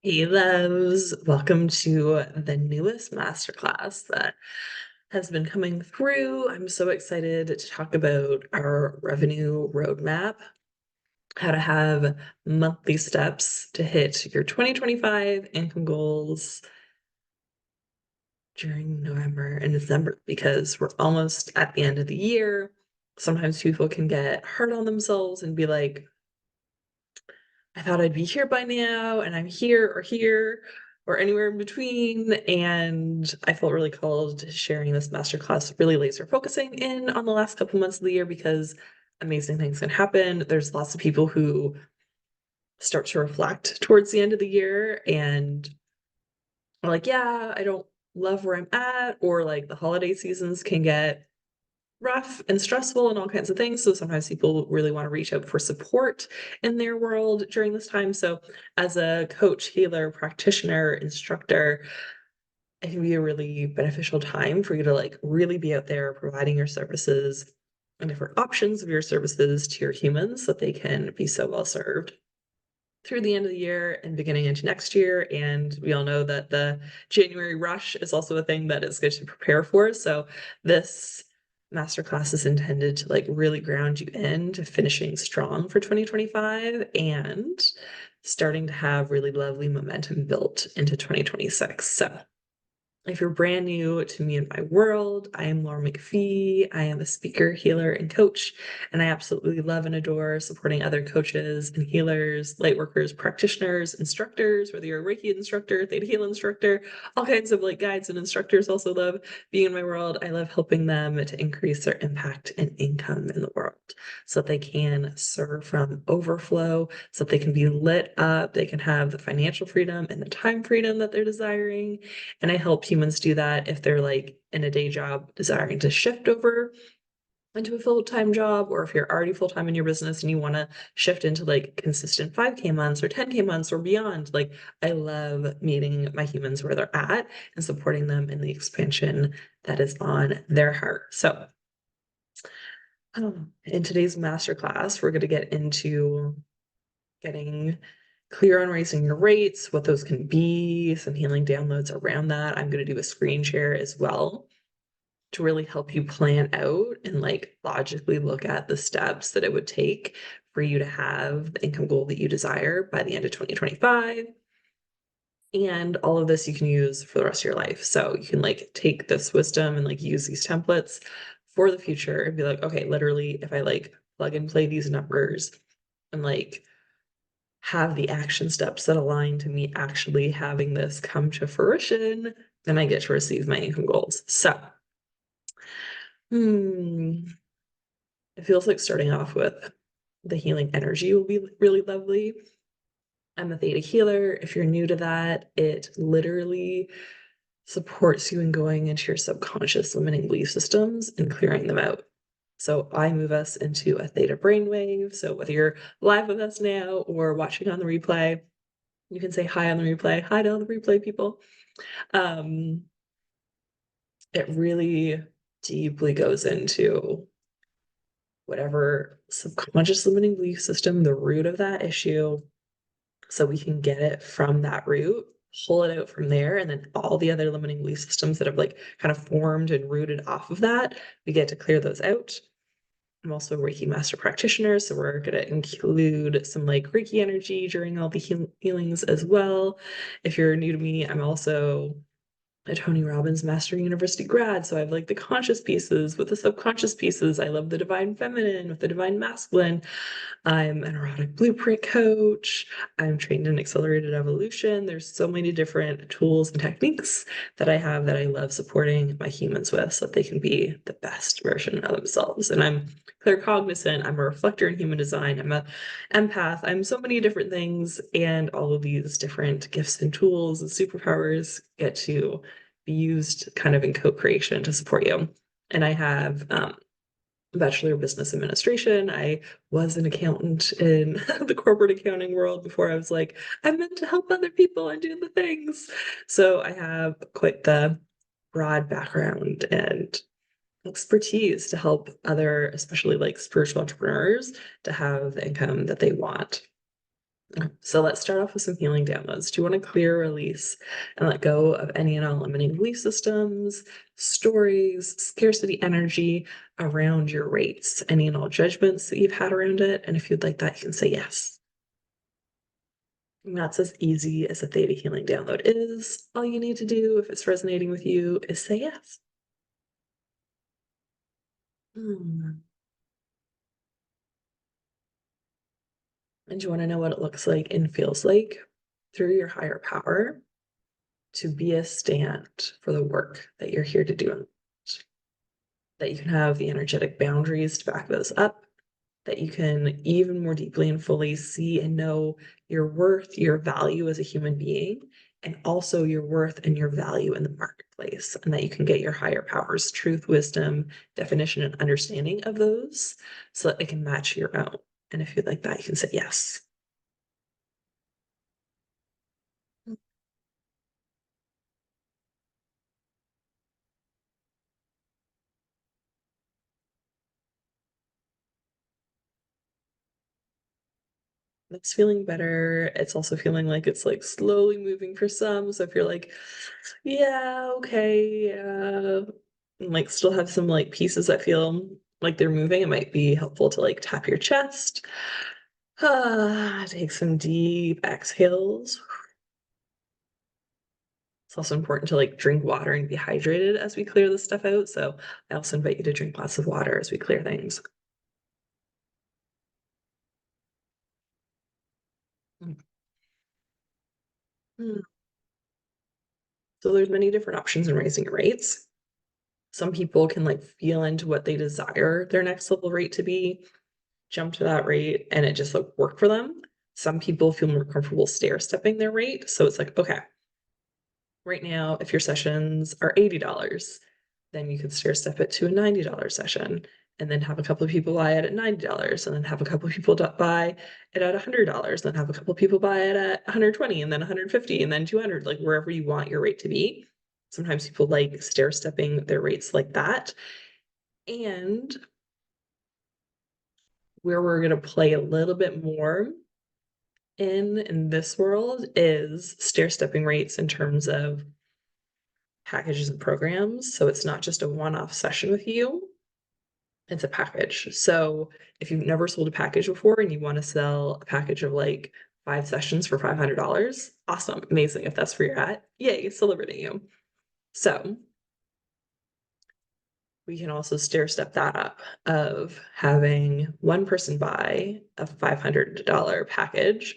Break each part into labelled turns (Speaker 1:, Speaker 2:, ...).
Speaker 1: Hey loves, welcome to the newest masterclass that has been coming through. I'm so excited to talk about our revenue roadmap, how to have monthly steps to hit your 2025 income goals during November and December because we're almost at the end of the year. Sometimes people can get hard on themselves and be like, I thought I'd be here by now, and I'm here or anywhere in between. And I felt really called to sharing this masterclass, really laser focusing in on the last couple months of the year because amazing things can happen. There's lots of people who start to reflect towards the end of the year and are like, yeah, I don't love where I'm at, or like the holiday seasons can get rough and stressful and all kinds of things. So sometimes people really want to reach out for support in their world during this time. So as a coach, healer, practitioner, instructor, it can be a really beneficial time for you to like really be out there providing your services and different options of your services to your humans so that they can be so well served through the end of the year and beginning into next year. And we all know that the January rush is also a thing that is good to prepare for. So this masterclass is intended to like really ground you into finishing strong for 2025 and starting to have really lovely momentum built into 2026. So if you're brand new to me and my world, I am Laura McPhee. I am a speaker, healer, and coach, and I absolutely love and adore supporting other coaches and healers, light workers, practitioners, instructors, whether you're a Reiki instructor, Theta Heal instructor, all kinds of like guides and instructors also love being in my world. I love helping them to increase their impact and income in the world so that they can serve from overflow, so that they can be lit up, they can have the financial freedom and the time freedom that they're desiring, and I help humans do that if they're like in a day job desiring to shift over into a full-time job, or if you're already full-time in your business and you want to shift into like consistent 5K months or 10K months or beyond. Like I love meeting my humans where they're at and supporting them in the expansion that is on their heart. So in today's masterclass, we're going to get into getting clear on raising your rates, what those can be, some healing downloads around that. I'm going to do a screen share as well to really help you plan out and like logically look at the steps that it would take for you to have the income goal that you desire by the end of 2025. And all of this you can use for the rest of your life. So you can like take this wisdom and like use these templates for the future and be like, okay, literally, if I like plug and play these numbers and like have the action steps that align to me actually having this come to fruition, then I get to receive my income goals. So, it feels like starting off with the healing energy will be really lovely. I'm a theta healer. If you're new to that, it literally supports you in going into your subconscious limiting belief systems and clearing them out. So I move us into a theta brainwave. So whether you're live with us now or watching on the replay, you can say hi on the replay. Hi to all the replay people. Um, it really deeply goes into whatever subconscious limiting belief system, the root of that issue, so we can get it from that root, pull it out from there, and then all the other limiting belief systems that have like kind of formed and rooted off of that, we get to clear those out. I'm also a Reiki master practitioner, so we're going to include some like Reiki energy during all the healings as well. If you're new to me, I'm also a Tony Robbins Master University grad. So I have like the conscious pieces with the subconscious pieces. I love the divine feminine with the divine masculine. I'm an erotic blueprint coach. I'm trained in accelerated evolution. There's so many different tools and techniques that I have that I love supporting my humans with so that they can be the best version of themselves. And I'm claircognizant. I'm a reflector in human design. I'm a empath. I'm so many different things, and all of these different gifts and tools and superpowers get to be used kind of in co-creation to support you. And I have Bachelor of Business Administration. I was an accountant in the corporate accounting world before I was like, I'm meant to help other people and do the things. So I have quite the broad background and expertise to help other, especially like spiritual entrepreneurs, to have the income that they want. So let's start off with some healing downloads. Do you want to clear, release, and let go of any and all limiting belief systems, stories, scarcity energy around your rates, any and all judgments that you've had around it? And if you'd like that, you can say yes. And that's as easy as a theta healing download is. All you need to do, if it's resonating with you, is say yes. Hmm. And you want to know what it looks like and feels like through your higher power to be a stand for the work that you're here to do, that you can have the energetic boundaries to back those up, that you can even more deeply and fully see and know your worth, your value as a human being, and also your worth and your value in the marketplace, and that you can get your higher powers, truth, wisdom, definition, and understanding of those so that it can match your own. And if you'd like that, you can say yes. It's feeling better. It's also feeling like it's like slowly moving for some. So if you're like, yeah, okay, yeah, and like still have some like pieces that feel like they're moving, it might be helpful to like tap your chest. Take some deep exhales. It's also important to like drink water and be hydrated as we clear this stuff out. So I also invite you to drink lots of water as we clear things. Mhm. So there's many different options in raising your rates. Some people can like feel into what they desire their next level rate to be, jump to that rate, and it just like work for them. Some people feel more comfortable stair stepping their rate. So it's like, okay, right now, if your sessions are $80, then you could stair step it to a $90 session and then have a couple of people buy it at $90 and then have a couple of people buy it at $100, then have a couple of people buy it at 120 and then 150 and then 200, like wherever you want your rate to be. Sometimes people like stair stepping their rates like that. And where we're going to play a little bit more in this world is stair stepping rates in terms of packages and programs. So it's not just a one-off session with you, it's a package. So if you've never sold a package before and you want to sell a package of like 5 sessions for $500, awesome, amazing. If that's where you're at, yay, celebrating you. So we can also stair step that up of having one person buy a $500 package,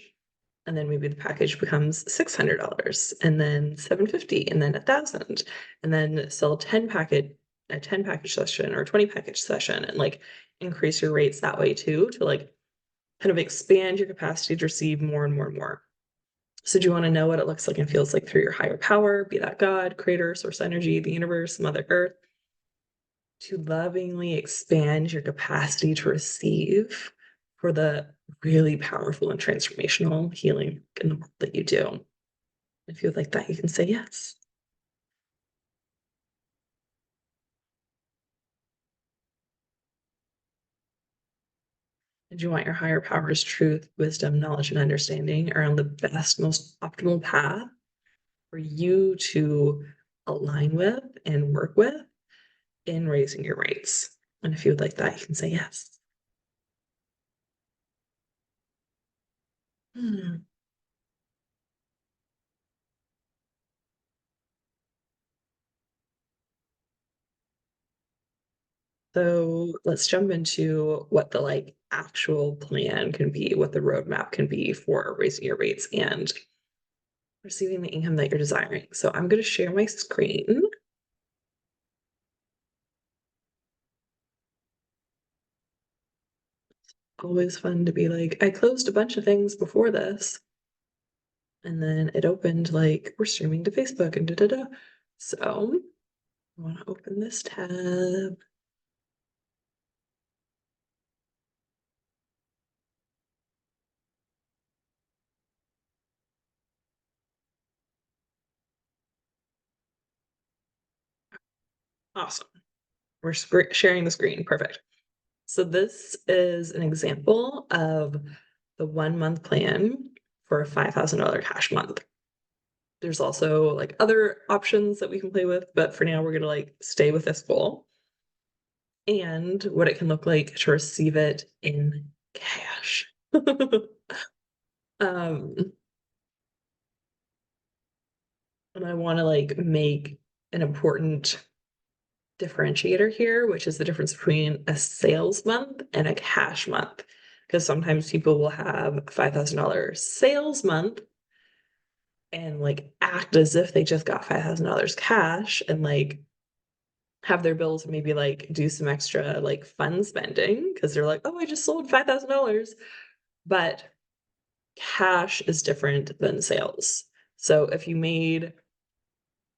Speaker 1: and then maybe the package becomes $600 and then 750 and then 1,000, and then sell 10 package a 10 package session or 20 package session and like increase your rates that way too, to like kind of expand your capacity to receive more and more and more. So do you want to know what it looks like and feels like through your higher power, be that God, creator, source energy, the universe, Mother Earth, to lovingly expand your capacity to receive for the really powerful and transformational healing in the world that you do? If you would like that, you can say yes. And you want your higher powers, truth, wisdom, knowledge, and understanding are on the best, most optimal path for you to align with and work with in raising your rates. And if you would like that, you can say yes. Hmm. So let's jump into what the like actual plan can be, what the roadmap can be for raising your rates and receiving the income that you're desiring. So I'm going to share my screen. Always fun to be like, I closed a bunch of things before this. And then it opened like we're streaming to Facebook and da da da. So I want to open this tab. Awesome. We're sharing the screen. Perfect. So this is an example of the 1 month plan for a $5,000 cash month. There's also like other options that we can play with, but for now we're gonna like stay with this goal and what it can look like to receive it in cash. Um, and I want to like make an important differentiator here, which is the difference between a sales month and a cash month. Because sometimes people will have a $5,000 sales month and like act as if they just got $5,000 cash and like have their bills maybe like do some extra like fun spending because they're like, oh, I just sold $5,000. But cash is different than sales. So if you made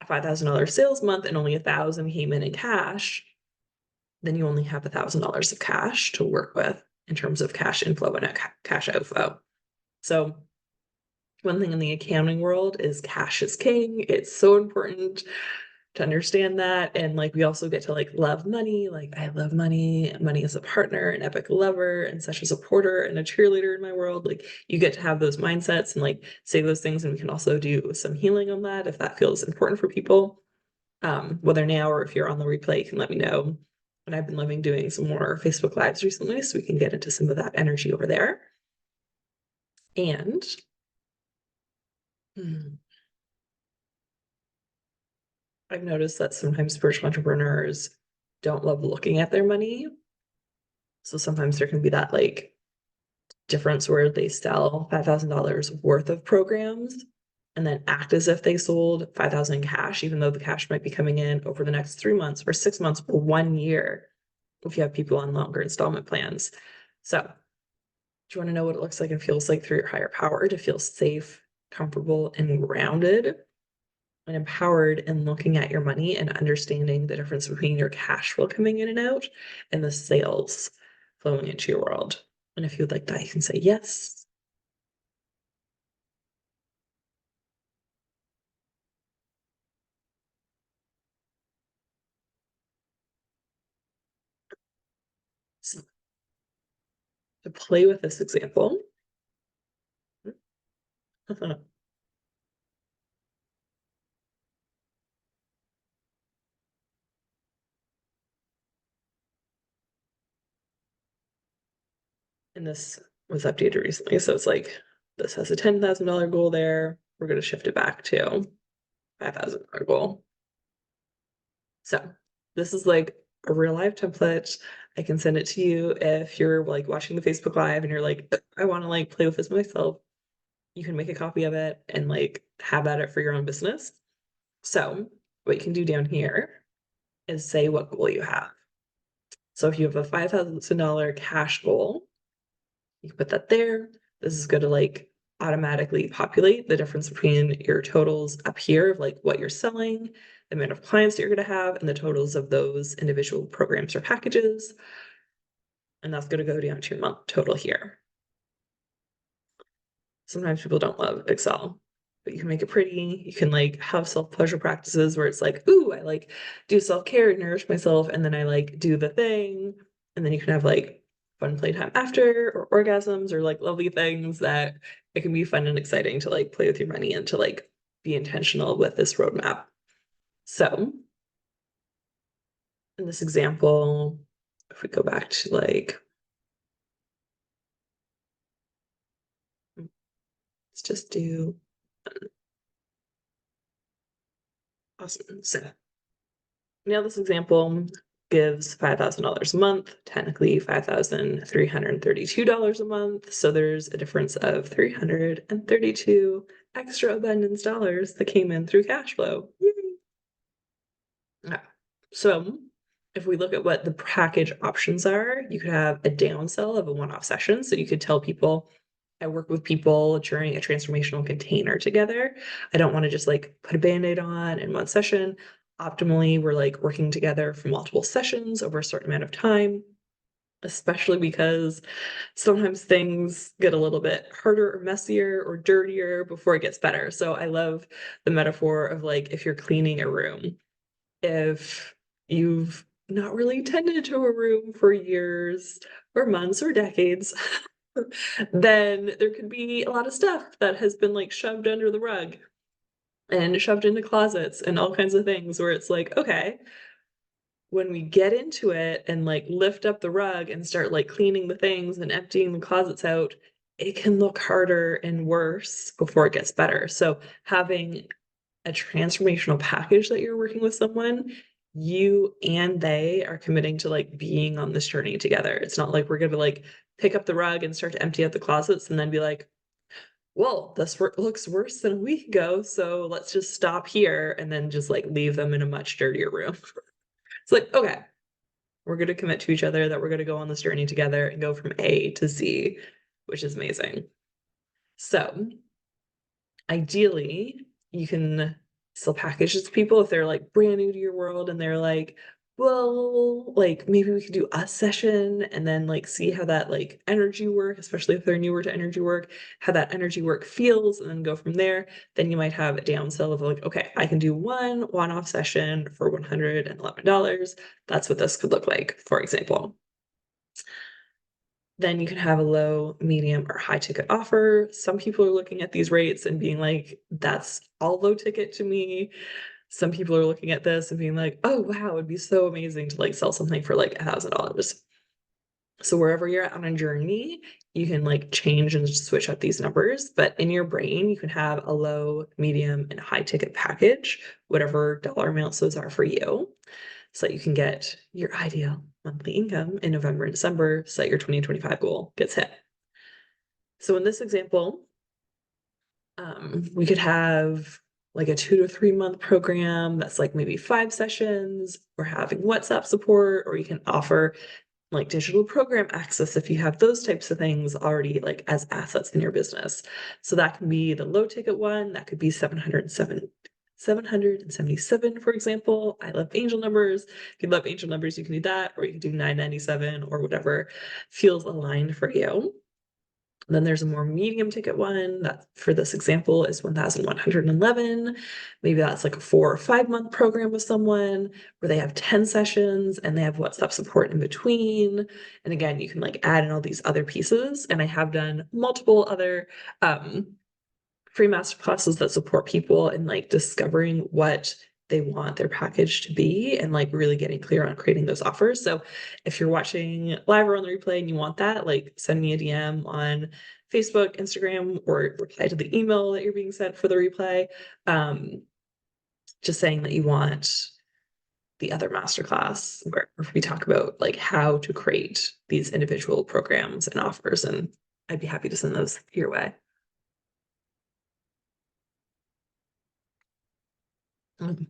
Speaker 1: a $5,000 sales month and only 1,000 came in cash, then you only have $1,000 of cash to work with in terms of cash inflow and cash outflow. So one thing in the accounting world is cash is king. It's so important to understand that. And like we also get to like love money. Like I love money. Money is a partner, an epic lover, and such a supporter and a cheerleader in my world. Like you get to have those mindsets and like say those things. And we can also do some healing on that if that feels important for people. Whether now or if you're on the replay, you can let me know. And I've been loving doing some more Facebook Lives recently, so we can get into some of that energy over there. And I've noticed that sometimes spiritual entrepreneurs don't love looking at their money. So sometimes there can be that like difference where they sell $5,000 worth of programs and then act as if they sold 5,000 cash, even though the cash might be coming in over the next 3 months or 6 months or 1 year if you have people on longer installment plans. So, do you want to know what it looks like and feels like through your higher power to feel safe, comfortable, and grounded and empowered in looking at your money and understanding the difference between your cash flow coming in and out and the sales flowing into your world? And if you would like that, you can say yes. So to play with this example, and this was updated recently, so it's like this has a $10,000 goal there. We're going to shift it back to $5,000 goal. So this is like a real life template. I can send it to you if you're like watching the Facebook Live and you're like, I want to like play with this myself. You can make a copy of it and like have at it for your own business. So what you can do down here is say what goal you have. So if you have a $5,000 cash goal, you can put that there. This is going to like automatically populate the difference between your totals up here of like what you're selling, the amount of clients that you're going to have, and the totals of those individual programs or packages. And that's going to go down to your month total here. Sometimes people don't love Excel, but you can make it pretty. You can like have self-pleasure practices where it's like, ooh, I like do self-care and nourish myself, and then I like do the thing. And then you can have like fun playtime after or orgasms or like lovely things that it can be fun and exciting to like play with your money and to like be intentional with this roadmap. So in this example, if we go back to like, let's just do awesome. So now this example gives $5,000 a month, technically $5,332 a month. So there's a difference of 332 extra abundance dollars that came in through cash flow. Yay. Yeah. So if we look at what the package options are, you could have a downsell of a one-off session. So you could tell people, I work with people during a transformational container together. I don't want to just like put a band-aid on in one session. Optimally, we're like working together for multiple sessions over a certain amount of time, especially because sometimes things get a little bit harder or messier or dirtier before it gets better. So I love the metaphor of like if you're cleaning a room, if you've not really tended to a room for years or months or decades, then there could be a lot of stuff that has been like shoved under the rug and shoved into closets and all kinds of things where it's like, okay, when we get into it and like lift up the rug and start like cleaning the things and emptying the closets out, it can look harder and worse before it gets better. So having a transformational package that you're working with someone, you and they are committing to like being on this journey together. It's not like we're gonna like pick up the rug and start to empty out the closets and then be like, well, this looks worse than a week ago, so let's just stop here and then just like leave them in a much dirtier room. It's like, okay, we're going to commit to each other that we're going to go on this journey together and go from A to Z, which is amazing. So, ideally, you can still package this to people if they're like brand new to your world and they're like, well, like maybe we could do a session and then like see how that like energy work, especially if they're newer to energy work, how that energy work feels and then go from there. Then you might have a downsell of like, okay, I can do one-off session for $111. That's what this could look like, for example. Then you can have a low, medium, or high ticket offer. Some people are looking at these rates and being like, that's all low ticket to me. Some people are looking at this and being like, oh wow, it'd be so amazing to like sell something for like $1,000. So wherever you're at on a journey, you can like change and switch up these numbers. But in your brain, you can have a low, medium, and high ticket package, whatever dollar amounts those are for you, so that you can get your ideal monthly income in November and December so that your 2025 goal gets hit. So in this example, we could have like a 2 to 3 month program that's like maybe 5 sessions. We're having WhatsApp support, or you can offer like digital program access if you have those types of things already like as assets in your business. So that can be the low ticket one, that could be 777, for example. I love angel numbers. If you love angel numbers, you can do that, or you can do 997 or whatever feels aligned for you. Then there's a more medium ticket one that for this example is 1,111. Maybe that's like a 4 or 5 month program with someone where they have 10 sessions and they have WhatsApp support in between. And again, you can like add in all these other pieces. And I have done multiple other free masterclasses that support people in like discovering what they want their package to be and like really getting clear on creating those offers. So if you're watching live or on the replay and you want that, like send me a DM on Facebook, Instagram, or reply to the email that you're being sent for the replay. Just saying that you want the other masterclass where we talk about like how to create these individual programs and offers. And I'd be happy to send those your way. Mhm.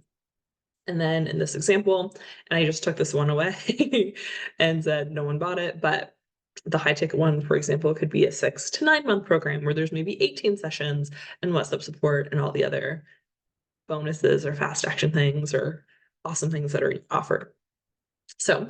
Speaker 1: And then in this example, and I just took this one away and said no one bought it, but the high ticket one, for example, could be a 6 to 9 month program where there's maybe 18 sessions and WhatsApp support and all the other bonuses or fast action things or awesome things that are offered. So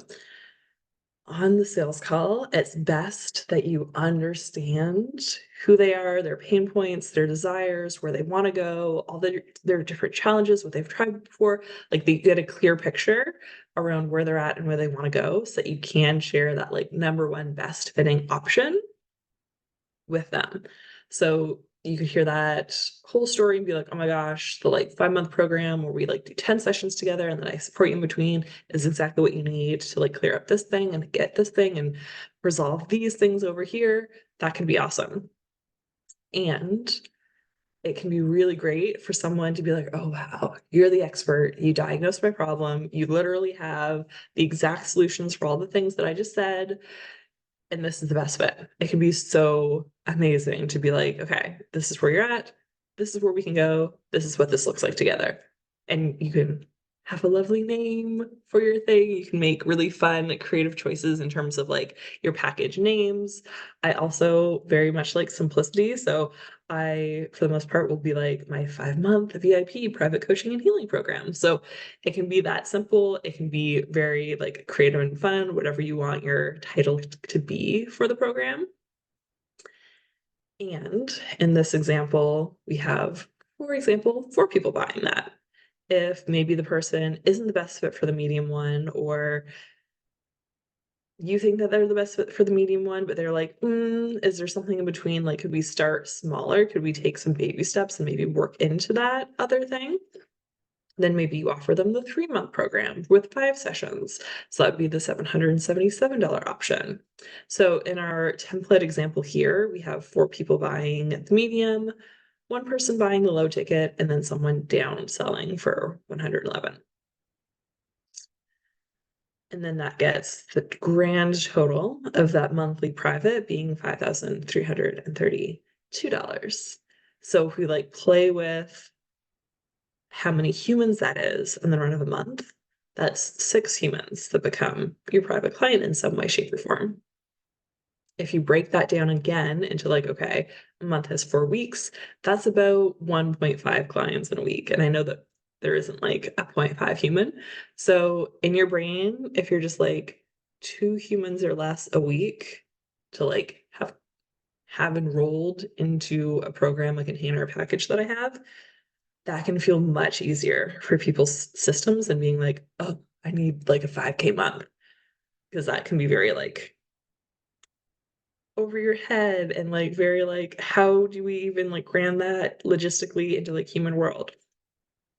Speaker 1: on the sales call, it's best that you understand who they are, their pain points, their desires, where they want to go, all their different challenges, what they've tried before. Like they get a clear picture around where they're at and where they want to go so that you can share that like number one best fitting option with them. So you could hear that whole story and be like, oh my gosh, the like 5 month program where we like do 10 sessions together and then I support you in between is exactly what you need to like clear up this thing and get this thing and resolve these things over here. That can be awesome. And it can be really great for someone to be like, oh, wow, you're the expert. You diagnosed my problem. You literally have the exact solutions for all the things that I just said, and this is the best fit. It can be so amazing to be like, okay, this is where you're at. This is where we can go. This is what this looks like together. And you can have a lovely name for your thing. You can make really fun, creative choices in terms of like your package names. I also very much like simplicity. So I, for the most part, will be like my 5 month VIP private coaching and healing program. So it can be that simple. It can be very like creative and fun, whatever you want your title to be for the program. And in this example, we have, for example, 4 people buying that. If maybe the person isn't the best fit for the medium one, or you think that they're the best fit for the medium one, but they're like, is there something in between? Like, could we start smaller? Could we take some baby steps and maybe work into that other thing? Then maybe you offer them the 3-month program with 5 sessions. So that'd be the $777 option. So in our template example here, we have 4 people buying the medium, 1 person buying the low ticket, and then someone down selling for 111. And then that gets the grand total of that monthly private being $5,332. So if we like play with how many humans that is in the run of a month, that's 6 humans that become your private client in some way, shape, or form. If you break that down again into like, okay, a month has 4 weeks, that's about 1.5 clients in a week. And I know that there isn't like a 0.5 human. So in your brain, if you're just like 2 humans or less a week to like have enrolled into a program, like a container or package that I have, that can feel much easier for people's systems than being like, oh, I need like a 5K month. Because that can be very like over your head and like very like, how do we even like cram that logistically into like human world?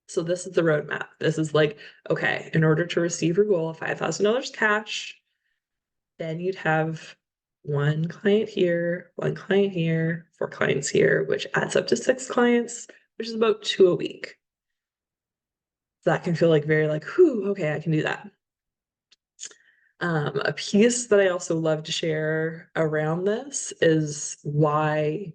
Speaker 1: So this is the roadmap. This is like, okay, in order to receive your goal of $5,000 cash, then you'd have 1 client here, 1 client here, 4 clients here, which adds up to 6 clients, which is about 2 a week. That can feel like very like, whew, okay, I can do that. A piece that I also love to share around this is why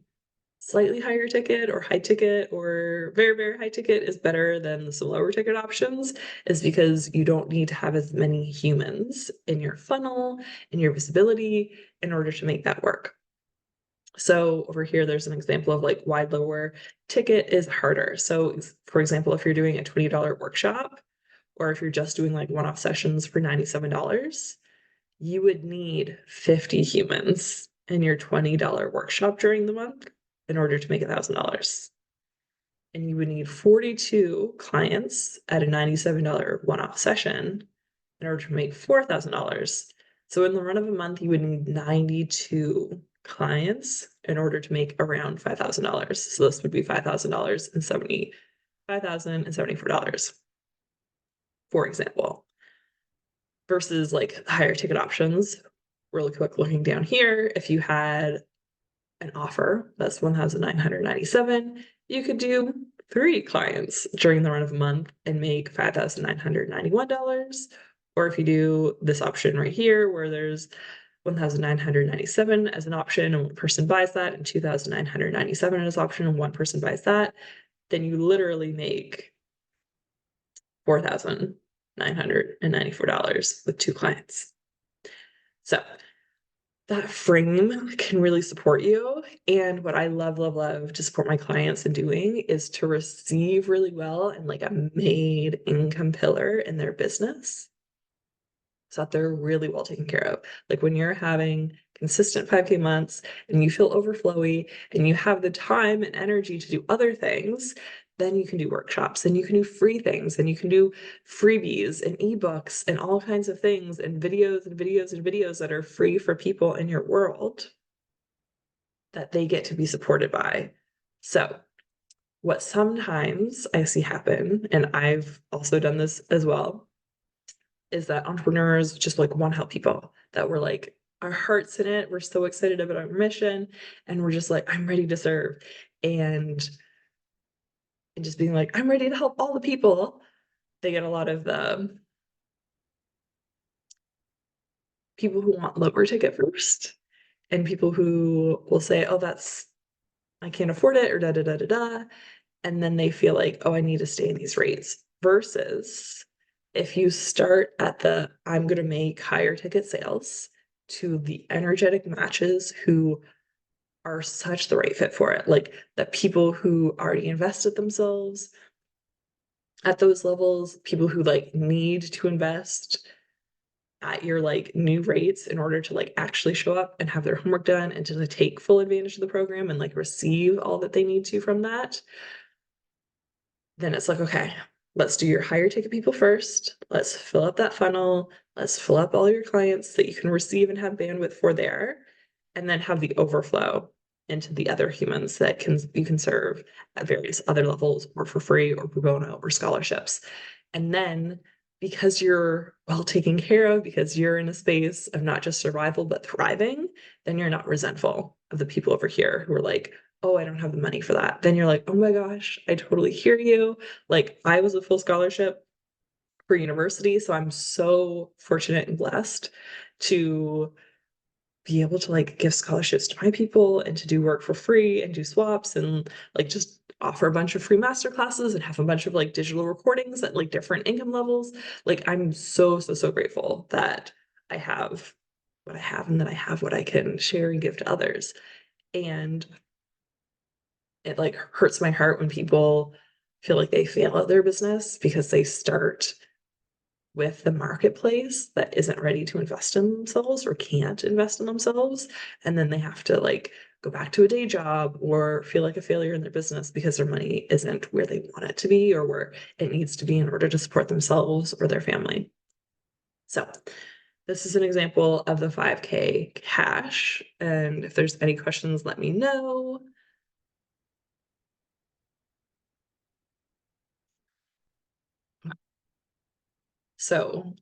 Speaker 1: slightly higher ticket or high ticket or very, very high ticket is better than some lower ticket options is because you don't need to have as many humans in your funnel, in your visibility in order to make that work. So over here, there's an example of like why lower ticket is harder. So for example, if you're doing a $20 workshop, or if you're just doing like one-off sessions for $97, you would need 50 humans in your $20 workshop during the month in order to make $1,000. And you would need 42 clients at a $97 one-off session in order to make $4,000. So in the run of a month, you would need 92 clients in order to make around $5,000. So this would be $5,074, for example, versus like higher ticket options. Really quick looking down here, if you had an offer that's 1,997, you could do 3 clients during the run of a month and make $5,991. Or if you do this option right here, where there's 1,997 as an option and 1 person buys that, and 2,997 as option and 1 person buys that, then you literally make $4,994 with 2 clients. So that frame can really support you. And what I love, love, love to support my clients in doing is to receive really well and like a made income pillar in their business so that they're really well taken care of. Like when you're having consistent 5K months and you feel overflowy and you have the time and energy to do other things, then you can do workshops and you can do free things and you can do freebies and ebooks and all kinds of things and videos and videos and videos that are free for people in your world that they get to be supported by. So what sometimes I see happen, and I've also done this as well, is that entrepreneurs just like want to help people, that we're like, our heart's in it. We're so excited about our mission. And we're just like, I'm ready to serve. And just being like, I'm ready to help all the people. They get a lot of the people who want lower ticket first and people who will say, oh, I can't afford it or da da da da da. And then they feel like, oh, I need to stay in these rates. Versus if you start at the I'm going to make higher ticket sales to the energetic matches who are such the right fit for it, like the people who already invested themselves at those levels, people who like need to invest at your like new rates in order to like actually show up and have their homework done and to like, take full advantage of the program and like receive all that they need to from that, then it's like, okay, let's do your higher ticket people first. Let's fill up that funnel. Let's fill up all your clients that you can receive and have bandwidth for there, and then have the overflow into the other humans that you can serve at various other levels or for free or pro bono or scholarships. And then because you're well taken care of, because you're in a space of not just survival, but thriving, then you're not resentful of the people over here who are like, oh, I don't have the money for that. Then you're like, oh my gosh, I totally hear you. Like, I was a full scholarship for university, so I'm so fortunate and blessed to be able to like give scholarships to my people and to do work for free and do swaps and like just offer a bunch of free master classes and have a bunch of like digital recordings at like different income levels. Like, I'm so grateful that I have what I have and that I have what I can share and give to others. And it like hurts my heart when people feel like they fail at their business because they start with the marketplace that isn't ready to invest in themselves or can't invest in themselves. And then they have to like go back to a day job or feel like a failure in their business because their money isn't where they want it to be or where it needs to be in order to support themselves or their family. So this is an example of the 5K cash. And if there's any questions, let me know. So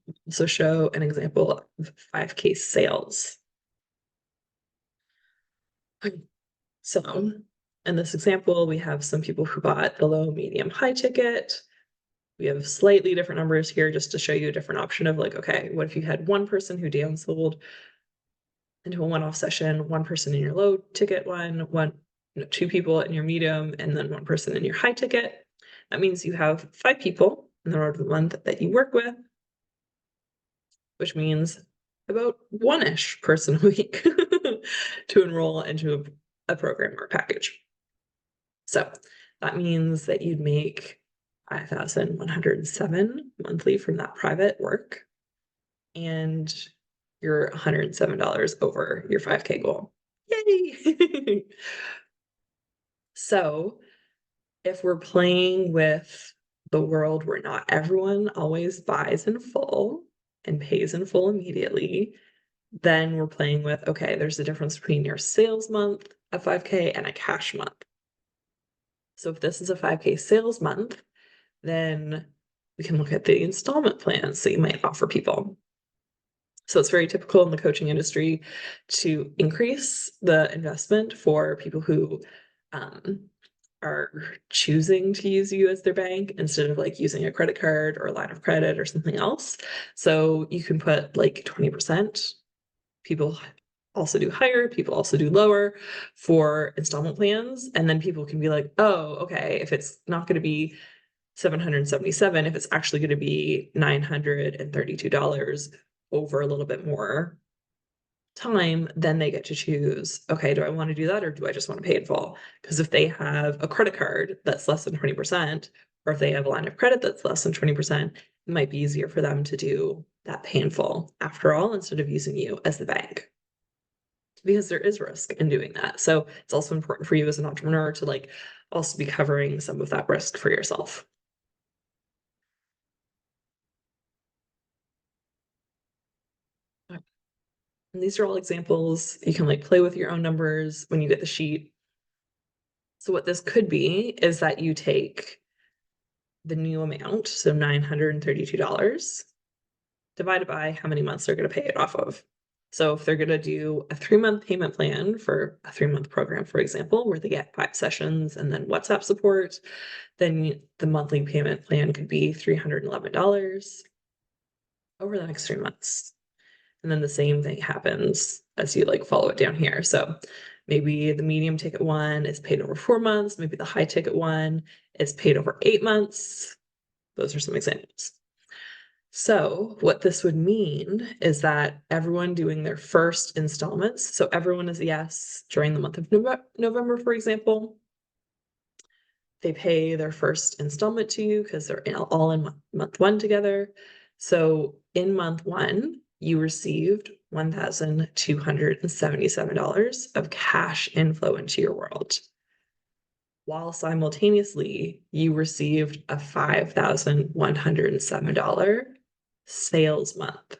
Speaker 1: show an example of 5K sales. So in this example, we have some people who bought the low, medium, high ticket. We have slightly different numbers here just to show you a different option of like, okay, what if you had one person who down sold into a one-off session, one person in your low ticket two people in your medium, and then one person in your high ticket. That means you have 5 people in the month that you work with, which means about one-ish person a week to enroll into a program or a package. So that means that you'd make 5,107 monthly from that private work, and you're $107 over your 5K goal. Yay! So if we're playing with the world where not everyone always buys in full and pays in full immediately, then we're playing with, okay, there's a difference between your sales month of 5K and a cash month. So if this is a 5K sales month, then we can look at the installment plans that you might offer people. So it's very typical in the coaching industry to increase the investment for people who are choosing to use you as their bank instead of like using a credit card or a line of credit or something else. So you can put like 20%. People also do higher, people also do lower for installment plans. And then people can be like, oh, okay, if it's not going to be 777, if it's actually going to be $932 over a little bit more time, then they get to choose, okay, do I want to do that or do I just want to pay in full? Because if they have a credit card that's less than 20%, or if they have a line of credit that's less than 20%, it might be easier for them to do that pay in full after all, instead of using you as the bank. Because there is risk in doing that. So it's also important for you as an entrepreneur to like also be covering some of that risk for yourself. And these are all examples. You can like play with your own numbers when you get the sheet. So what this could be is that you take the new amount, so $932, divided by how many months they're going to pay it off of. So if they're going to do a 3-month payment plan for a 3-month program, for example, where they get 5 sessions and then WhatsApp support, then the monthly payment plan could be $311 over the next 3 months. And then the same thing happens as you like follow it down here. So maybe the medium ticket one is paid over 4 months. Maybe the high ticket one is paid over 8 months. Those are some examples. So what this would mean is that everyone doing their first installments, so everyone is yes during the month of November, for example, they pay their first installment to you because they're all in month 1 together. So in month 1, you received $1,277 of cash inflow into your world. while simultaneously you received a $5,107 sales month.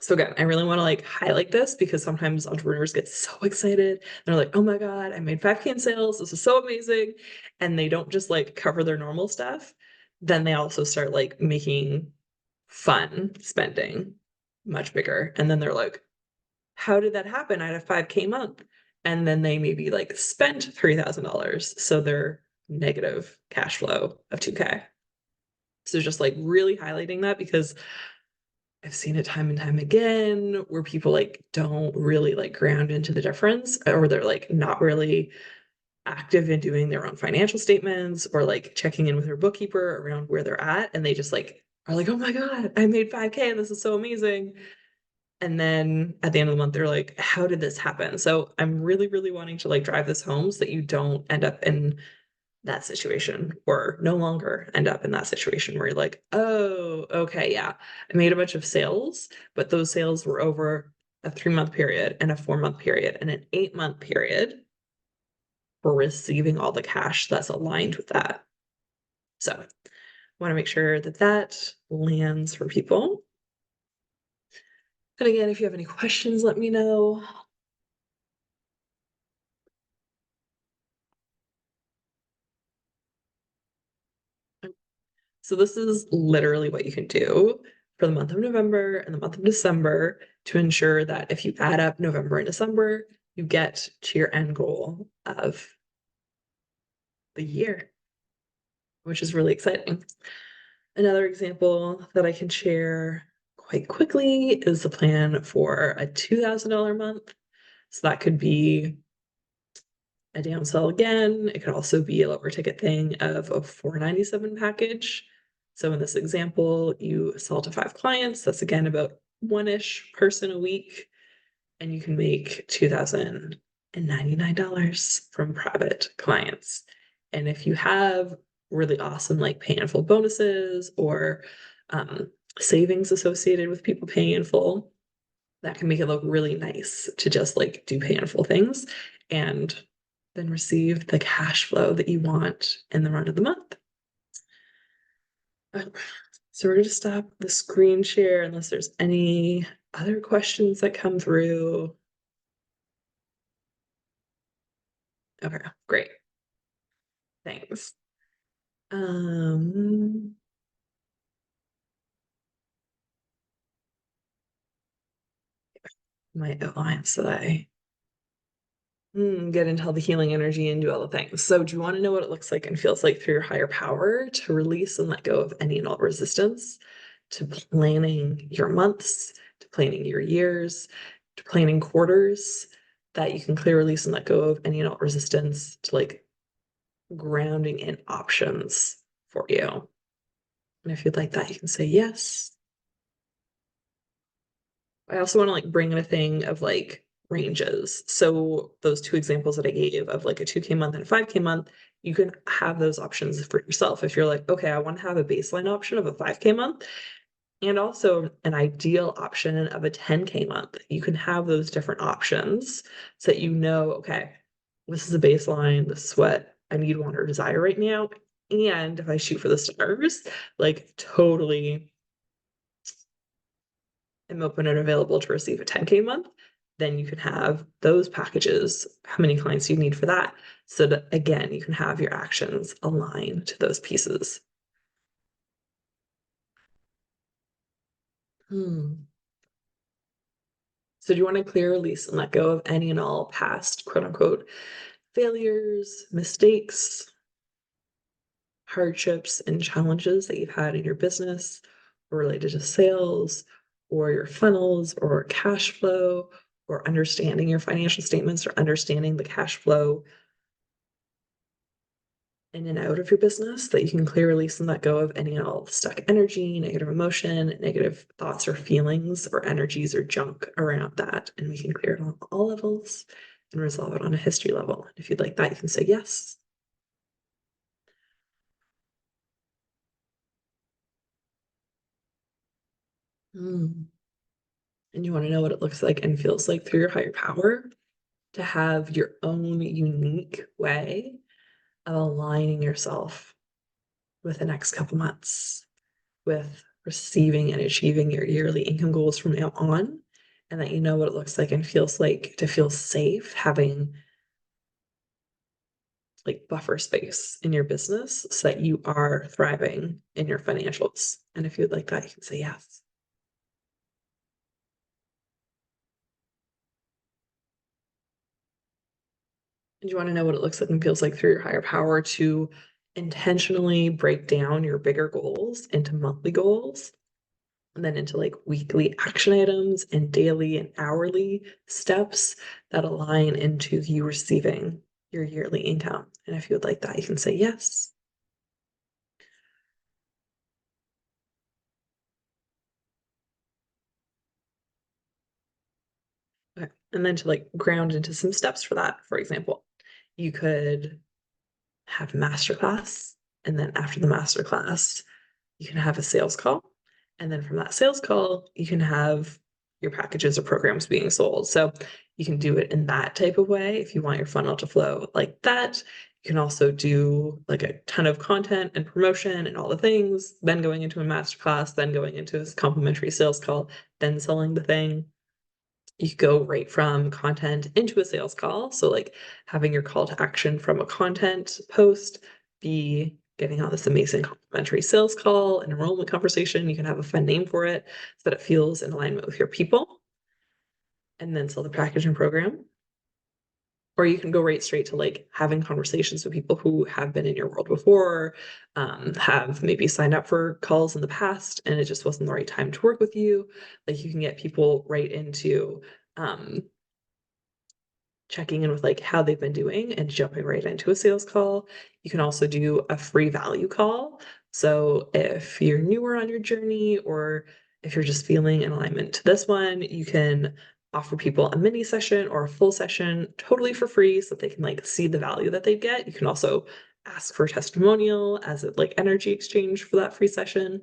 Speaker 1: So again, I really want to like highlight this because sometimes entrepreneurs get so excited. They're like, oh my God, I made 5K in sales. This is so amazing. And they don't just like cover their normal stuff. Then they also start like making fun spending much bigger. And then they're like, how did that happen? I had a 5K month. And then they maybe like spent $3,000. So they're negative cash flow of 2K. So just like really highlighting that because I've seen it time and time again where people like don't really like ground into the difference or they're like not really active in doing their own financial statements or like checking in with their bookkeeper around where they're at and they just like are like, oh my God, I made 5K and this is so amazing. And then at the end of the month, they're like, how did this happen? So I'm really, really wanting to like drive this home so that you don't end up in that situation or no longer end up in that situation where you're like, oh, okay, yeah, I made a bunch of sales, but those sales were over a 3-month period and a 4-month period and an 8-month period for receiving all the cash that's aligned with that. So I want to make sure that that lands for people. And again, if you have any questions, let me know. So this is literally what you can do for the month of November and the month of December to ensure that if you add up November and December, you get to your end goal of the year, which is really exciting. Another example that I can share quite quickly is the plan for a $2,000 month. So that could be a downsell again. It could also be a lower ticket thing of a $497 package. So in this example, you sell to 5 clients. That's again about one-ish person a week, and you can make $2,099 from private clients. And if you have really awesome like pay in full bonuses or savings associated with people paying in full, that can make it look really nice to just like do pay in full things and then receive the cash flow that you want in the run of the month. So we're going to stop the screen share unless there's any other questions that come through. Okay, great. Thanks. Um, my outline so that I get into all the healing energy and do all the things. So, do you want to know what it looks like and feels like through your higher power to release and let go of any and all resistance to planning your months, to planning your years, to planning quarters, that you can clear, release, and let go of any and all resistance to like grounding in options for you? And if you'd like that, you can say yes. I also want to like bring in a thing of like ranges. So those two examples that I gave of like a 2K month and a 5K month, you can have those options for yourself. If you're like, okay, I want to have a baseline option of a 5K month and also an ideal option of a 10K month, you can have those different options so that you know, okay, this is a baseline, this is what I need, want, or desire right now. And if I shoot for the stars, like totally am open and available to receive a 10K month, then you can have those packages. How many clients do you need for that? So that again, you can have your actions align to those pieces. So do you want to clear, release, and let go of any and all past quote unquote failures, mistakes, hardships, and challenges that you've had in your business or related to sales or your funnels or cash flow or understanding your financial statements or understanding the cash flow in and out of your business, that you can clear, release, and let go of any and all stuck energy, negative emotion, negative thoughts or feelings or energies or junk around that. And we can clear it on all levels and resolve it on a history level. And if you'd like that, you can say yes. Mm. And you want to know what it looks like and feels like through your higher power to have your own unique way of aligning yourself with the next couple months, with receiving and achieving your yearly income goals from now on, and that you know what it looks like and feels like to feel safe having like buffer space in your business so that you are thriving in your financials. And if you'd like that, you can say yes. And you want to know what it looks like and feels like through your higher power to intentionally break down your bigger goals into monthly goals and then into like weekly action items and daily and hourly steps that align into you receiving your yearly income. And if you would like that, you can say yes. Okay. And then to like ground into some steps for that, for example, you could have masterclass, and then after the masterclass, you can have a sales call. And then from that sales call, you can have your packages or programs being sold. So you can do it in that type of way if you want your funnel to flow like that. You can also do like a ton of content and promotion and all the things, then going into a masterclass, then going into a complimentary sales call, then selling the thing. You could go right from content into a sales call. So like having your call to action from a content post be getting on this amazing complimentary sales call, an enrollment conversation. You can have a fun name for it so that it feels in alignment with your people and then sell the package and program. Or you can go right straight to like having conversations with people who have been in your world before, have maybe signed up for calls in the past and it just wasn't the right time to work with you. Like you can get people right into checking in with like how they've been doing and jumping right into a sales call. You can also do a free value call. So if you're newer on your journey or if you're just feeling in alignment to this one, you can offer people a mini session or a full session totally for free so that they can like see the value that they get. You can also ask for a testimonial as a like energy exchange for that free session.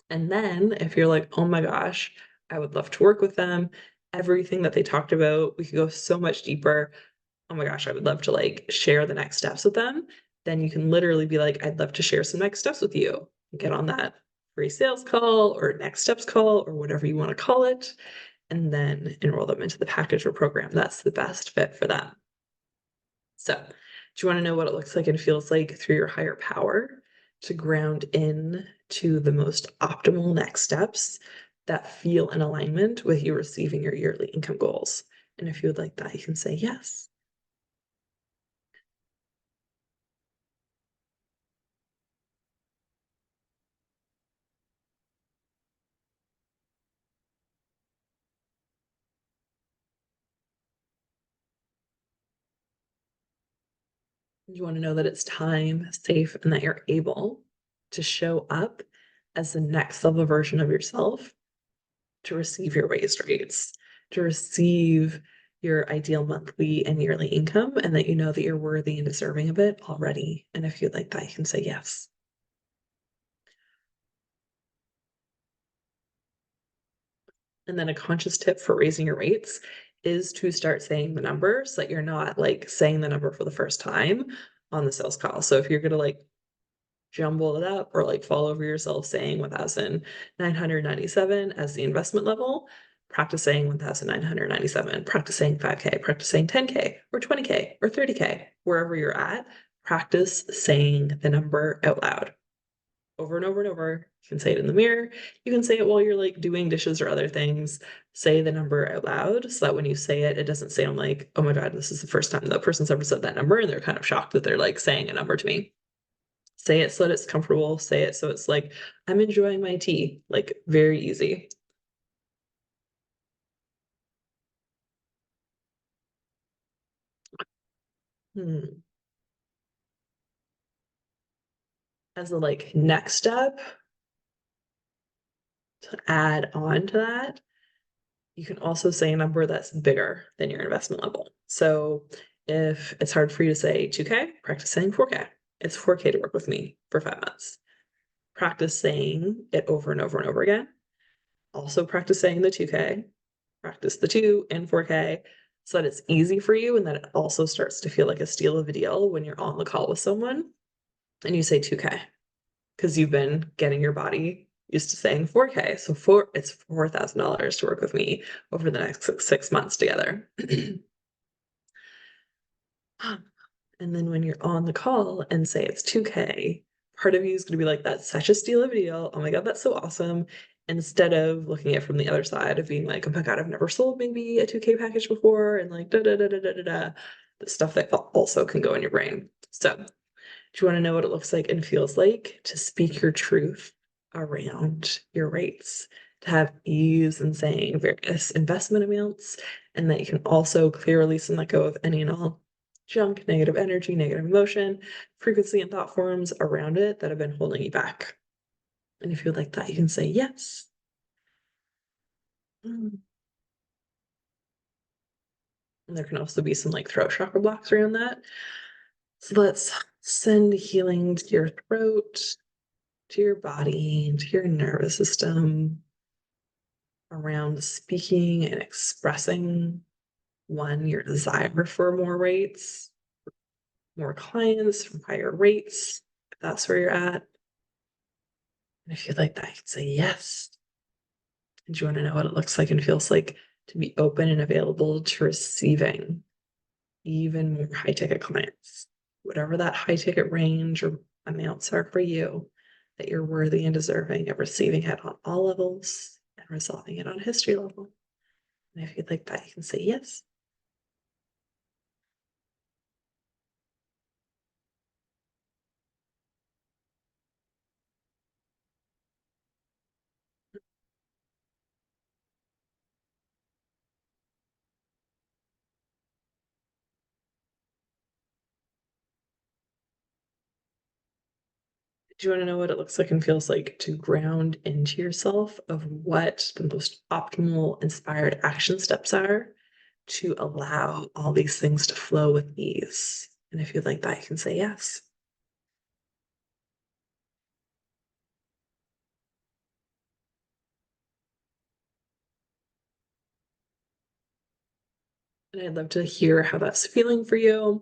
Speaker 1: And then if you're like, oh my gosh, I would love to work with them, everything that they talked about, we could go so much deeper. Oh my gosh, I would love to like share the next steps with them. Then you can literally be like, I'd love to share some next steps with you. Get on that free sales call or next steps call or whatever you want to call it, and then enroll them into the package or program that's the best fit for them. So, do you want to know what it looks like and feels like through your higher power to ground in to the most optimal next steps that feel in alignment with you receiving your yearly income goals? And if you would like that, you can say yes. You want to know that it's time, safe, and that you're able to show up as the next level version of yourself to receive your raised rates, to receive your ideal monthly and yearly income, and that you know that you're worthy and deserving of it already. And if you'd like that, you can say yes. And then a conscious tip for raising your rates is to start saying the number so that you're not like saying the number for the first time on the sales call. So if you're going to like jumble it up or like fall over yourself saying 1,997 as the investment level, practice saying 1,997, practice saying 5K, practice saying 10K or 20K or 30K, wherever you're at, practice saying the number out loud over and over and over. You can say it in the mirror. You can say it while you're like doing dishes or other things. Say the number out loud so that when you say it, it doesn't sound like, oh my God, this is the first time that person's ever said that number. And they're kind of shocked that they're like saying a number to me. Say it so that it's comfortable. Say it so it's like, I'm enjoying my tea, like very easy. Hmm. As a like next step to add on to that, you can also say a number that's bigger than your investment level. So if it's hard for you to say 2K, practice saying 4K. It's 4K to work with me for 5 months. Practice saying it over and over and over again. Also practice saying the 2K, practice the 2 and 4K so that it's easy for you and that it also starts to feel like a steal of a deal when you're on the call with someone and you say 2K because you've been getting your body used to saying 4K. So it's $4,000 to work with me over the next 6 months together. And then when you're on the call and say it's 2K, part of you is going to be like, that's such a steal of a deal. Oh my God, that's so awesome. Instead of looking at it from the other side of being like, oh my God, I've never sold maybe a 2K package before, and like da da da da da da da, the stuff that also can go in your brain. So, do you want to know what it looks like and feels like to speak your truth around your rates, to have ease in saying various investment amounts, and that you can also clear release and let go of any and all junk, negative energy, negative emotion, frequency, and thought forms around it that have been holding you back? And if you would like that, you can say yes. Mm. And there can also be some like throat chakra blocks around that. So let's send healing to your throat, to your body, to your nervous system around speaking and expressing one, your desire for more rates, more clients, higher rates, if that's where you're at. And if you'd like that, you can say yes. And you want to know what it looks like and feels like to be open and available to receiving even more high ticket clients, whatever that high ticket range or amounts are for you, that you're worthy and deserving of receiving it on all levels and resolving it on history level. And if you'd like that, you can say yes. Do you want to know what it looks like and feels like to ground into yourself of what the most optimal inspired action steps are to allow all these things to flow with ease? And if you'd like that, you can say yes. And I'd love to hear how that's feeling for you.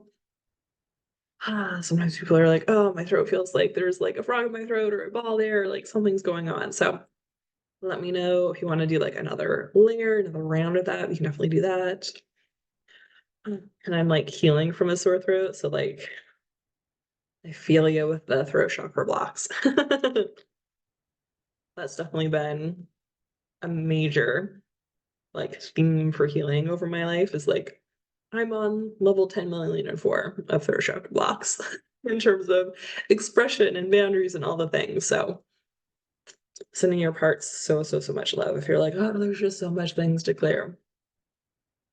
Speaker 1: Sometimes people are like, oh, my throat feels like there's like a frog in my throat or a ball there, or like something's going on. So let me know if you want to do like another layer, another round of that. We can definitely do that. And I'm like healing from a sore throat. So like I feel you with the throat chakra blocks. That's definitely been a major like theme for healing over my life is like I'm on level 10 million and 4 of throat chakra blocks in terms of expression and boundaries and all the things. So sending your parts so, so, so much love. If you're like, oh, there's just so much things to clear.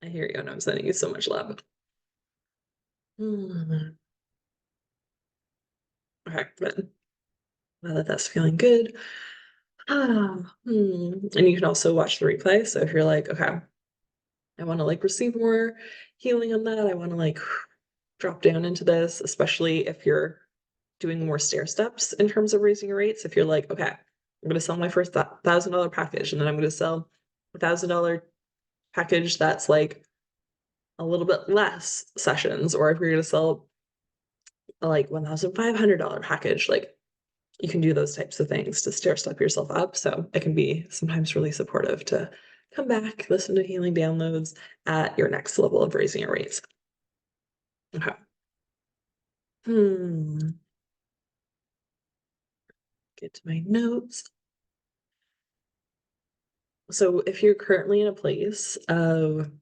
Speaker 1: I hear you and I'm sending you so much love. Hmm. Okay, good. Now that that's feeling good. And you can also watch the replay. So if you're like, okay, I want to like receive more healing on that, I want to like drop down into this, especially if you're doing more stair steps in terms of raising your rates. If you're like, okay, I'm going to sell my first $1,000 package, and then I'm going to sell $1,000 package that's like a little bit less sessions, or if you're going to sell a like $1,500 package, like you can do those types of things to stair step yourself up. So it can be sometimes really supportive to come back, listen to healing downloads at your next level of raising your rates. Okay. Hmm. Get to my notes. So if you're currently in a place of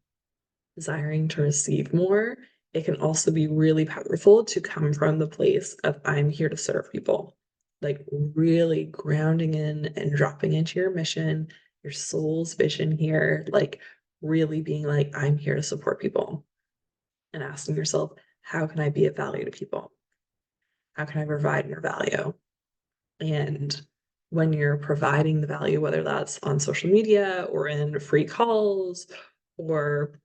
Speaker 1: desiring to receive more, it can also be really powerful to come from the place of I'm here to serve people. Like really grounding in and dropping into your mission, your soul's vision here, like really being like, I'm here to support people and asking yourself, how can I be of value to people? How can I provide more value? And when you're providing the value, whether that's on social media or in free calls or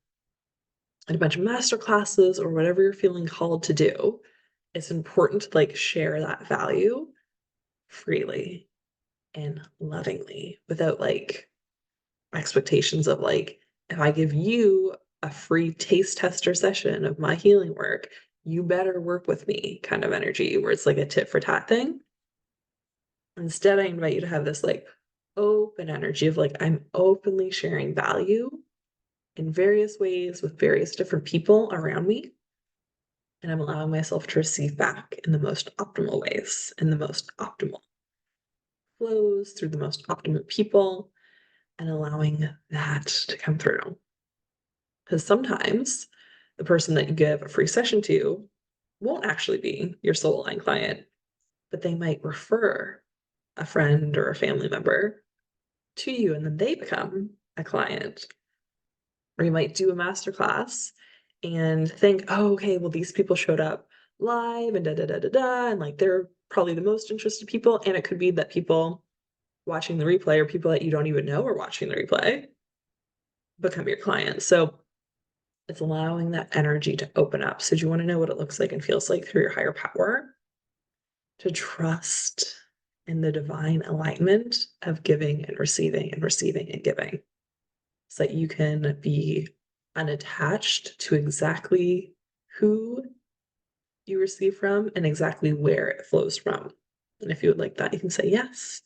Speaker 1: in a bunch of master classes or whatever you're feeling called to do, it's important to like share that value freely and lovingly without like expectations of like, if I give you a free taste tester session of my healing work, you better work with me kind of energy, where it's like a tit for tat thing. Instead, I invite you to have this like open energy of like, I'm openly sharing value in various ways with various different people around me. And I'm allowing myself to receive back in the most optimal ways, in the most optimal flows, through the most optimal people, and allowing that to come through. Because sometimes the person that you give a free session to won't actually be your soul aligned client, but they might refer a friend or a family member to you, and then they become a client. Or you might do a masterclass and think, oh, okay, well, these people showed up live and da da da da da, and like they're probably the most interested people. And it could be that people watching the replay or people that you don't even know are watching the replay become your clients. So it's allowing that energy to open up. So do you want to know what it looks like and feels like through your higher power? To trust in the divine alignment of giving and receiving and receiving and giving, so that you can be unattached to exactly who you receive from and exactly where it flows from. And if you would like that, you can say yes.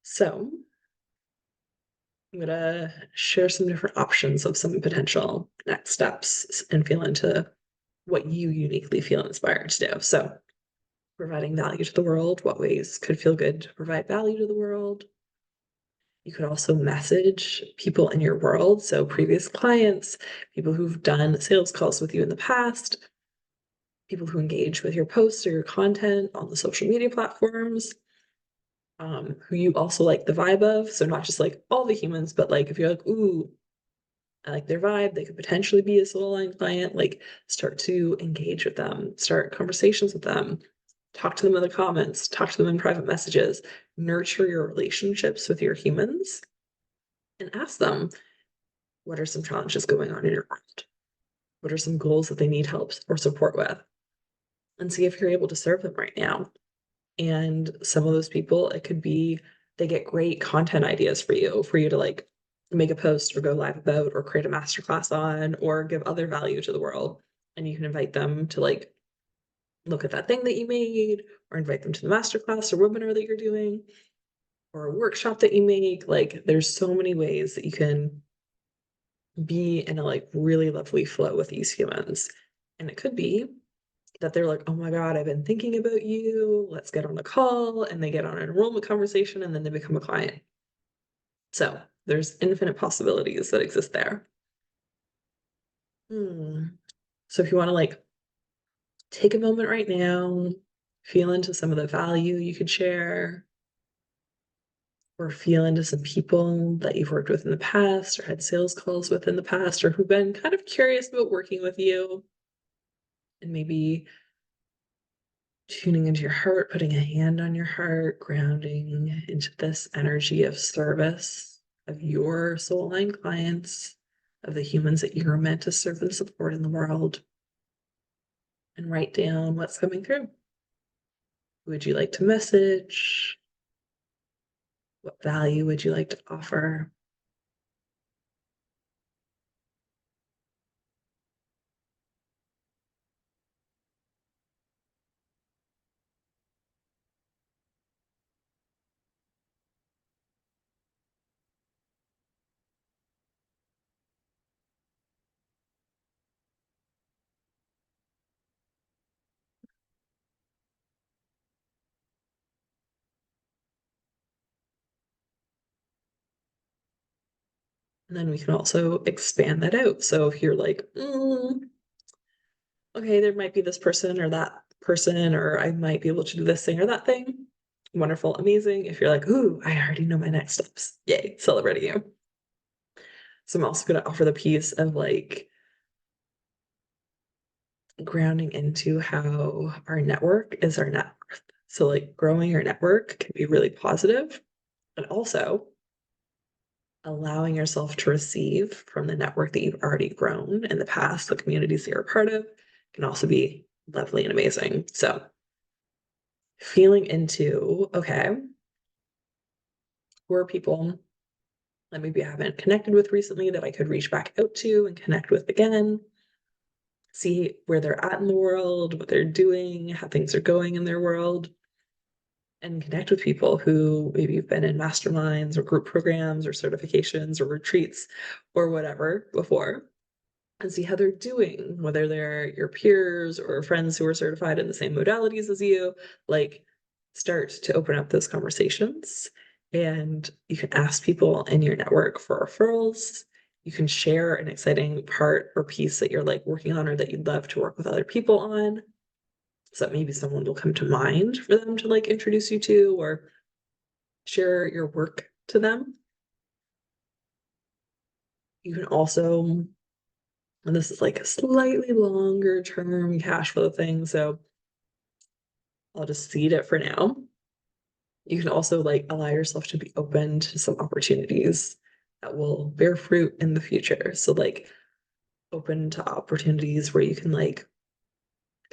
Speaker 1: So I'm going to share some different options of some potential next steps and feel into what you uniquely feel inspired to do. So, providing value to the world, what ways could feel good to provide value to the world? You could also message people in your world, so previous clients, people who've done sales calls with you in the past, people who engage with your posts or your content on the social media platforms, who you also like the vibe of. So not just like all the humans, but like if you're like, ooh, I like their vibe, they could potentially be a soul line client, like start to engage with them, start conversations with them, talk to them in the comments, talk to them in private messages, nurture your relationships with your humans, and ask them, what are some challenges going on in your world? What are some goals that they need help or support with? And see if you're able to serve them right now. And some of those people, it could be they get great content ideas for you to like make a post or go live about or create a masterclass on or give other value to the world. And you can invite them to like look at that thing that you made or invite them to the masterclass or webinar that you're doing or a workshop that you make. Like there's so many ways that you can be in a like really lovely flow with these humans. And it could be that they're like, oh my God, I've been thinking about you. Let's get on a call. And they get on an enrollment conversation and then they become a client. So there's infinite possibilities that exist there. So if you want to like take a moment right now, feel into some of the value you could share, or feel into some people that you've worked with in the past or had sales calls with in the past or who've been kind of curious about working with you, and maybe tuning into your heart, putting a hand on your heart, grounding into this energy of service of your soul aligned clients, of the humans that you're meant to serve and support in the world, and write down what's coming through. Who would you like to message? What value would you like to offer? And then we can also expand that out. So if you're like, okay, there might be this person or that person, or I might be able to do this thing or that thing. Wonderful, amazing. If you're like, ooh, I already know my next steps. Yay, celebrating you. So I'm also going to offer the piece of like grounding into how our network is our net worth. So like growing your network can be really positive, but also allowing yourself to receive from the network that you've already grown in the past, the communities that you're a part of, can also be lovely and amazing. So feeling into, okay, who are people that maybe I haven't connected with recently that I could reach back out to and connect with again, see where they're at in the world, what they're doing, how things are going in their world, and connect with people who maybe you've been in masterminds or group programs or certifications or retreats or whatever before, and see how they're doing, whether they're your peers or friends who are certified in the same modalities as you. Like, start to open up those conversations. And you can ask people in your network for referrals. You can share an exciting part or piece that you're like working on or that you'd love to work with other people on. So that maybe someone will come to mind for them to like introduce you to or share your work to them. You can also, and this is like a slightly longer term cash flow thing, so I'll just seed it for now. You can also like allow yourself to be open to some opportunities that will bear fruit in the future. So like open to opportunities where you can like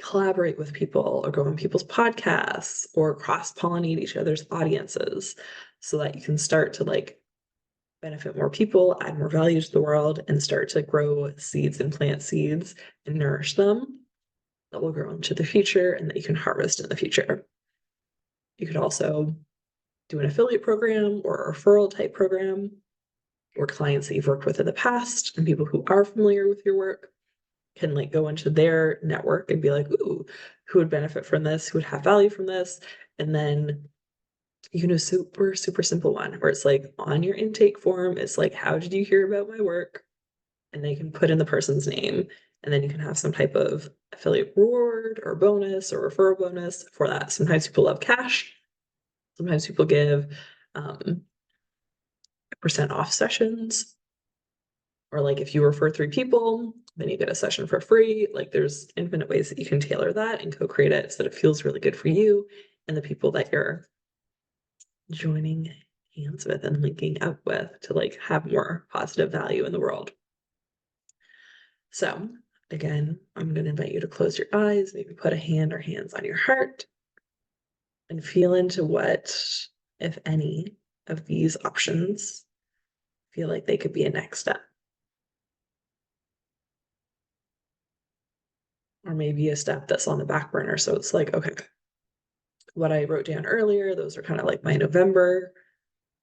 Speaker 1: collaborate with people or go on people's podcasts or cross-pollinate each other's audiences so that you can start to like benefit more people, add more value to the world, and start to grow seeds and plant seeds and nourish them that will grow into the future and that you can harvest in the future. You could also do an affiliate program or a referral type program or clients that you've worked with in the past and people who are familiar with your work can like go into their network and be like, ooh, who would benefit from this? Who would have value from this? And then you can do a super, super simple one where it's like on your intake form, it's like, how did you hear about my work? And they can put in the person's name. And then you can have some type of affiliate reward or bonus or referral bonus for that. Sometimes people love cash. Sometimes people give percent off sessions. Or like if you refer 3 people, then you get a session for free. Like there's infinite ways that you can tailor that and co-create it so that it feels really good for you and the people that you're joining hands with and linking up with to like have more positive value in the world. So again, I'm going to invite you to close your eyes, maybe put a hand or hands on your heart and feel into what, if any, of these options feel like they could be a next step. Or maybe a step that's on the back burner. So it's like, okay, what I wrote down earlier, those are kind of like my November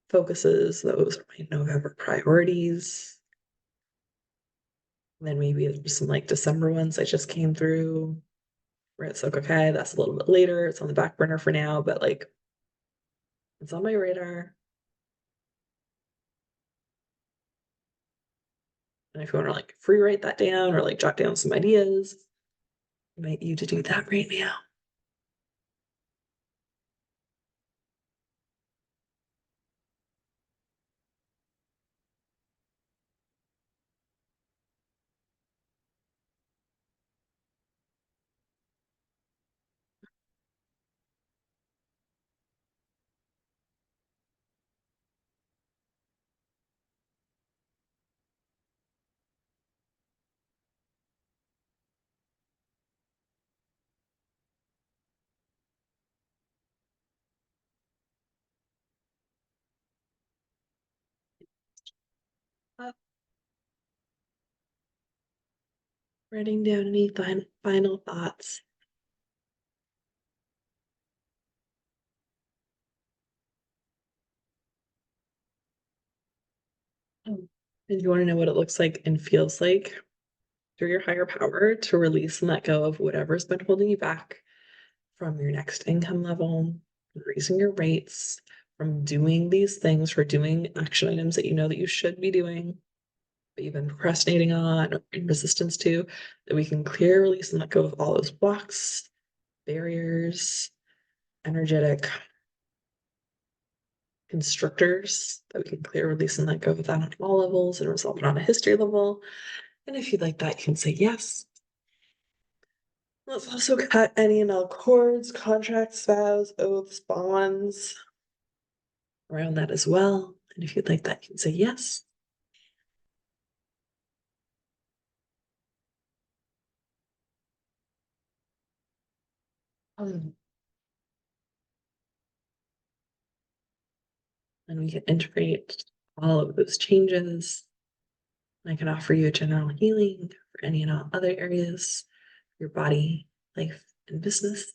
Speaker 1: focuses, those are my November priorities. And then maybe there's some like December ones that just came through where it's like, okay, that's a little bit later. It's on the back burner for now, but like it's on my radar. And if you want to like free write that down or like jot down some ideas, I invite you to do that right now. Writing down any final thoughts. Oh, and you want to know what it looks like and feels like through your higher power to release and let go of whatever's been holding you back from your next income level, raising your rates, from doing these things, for doing action items that you know that you should be doing, but you've been procrastinating on or in resistance to, that we can clear, release, and let go of all those blocks, barriers, energetic constrictors that we can clear, release, and let go of that on all levels and resolve it on a history level. And if you'd like that, you can say yes. Let's also cut any and all cords, contracts, vows, oaths, bonds around that as well. And if you'd like that, you can say yes. Um, And we can integrate all of those changes. I can offer you a general healing for any and all other areas of your body, life, and business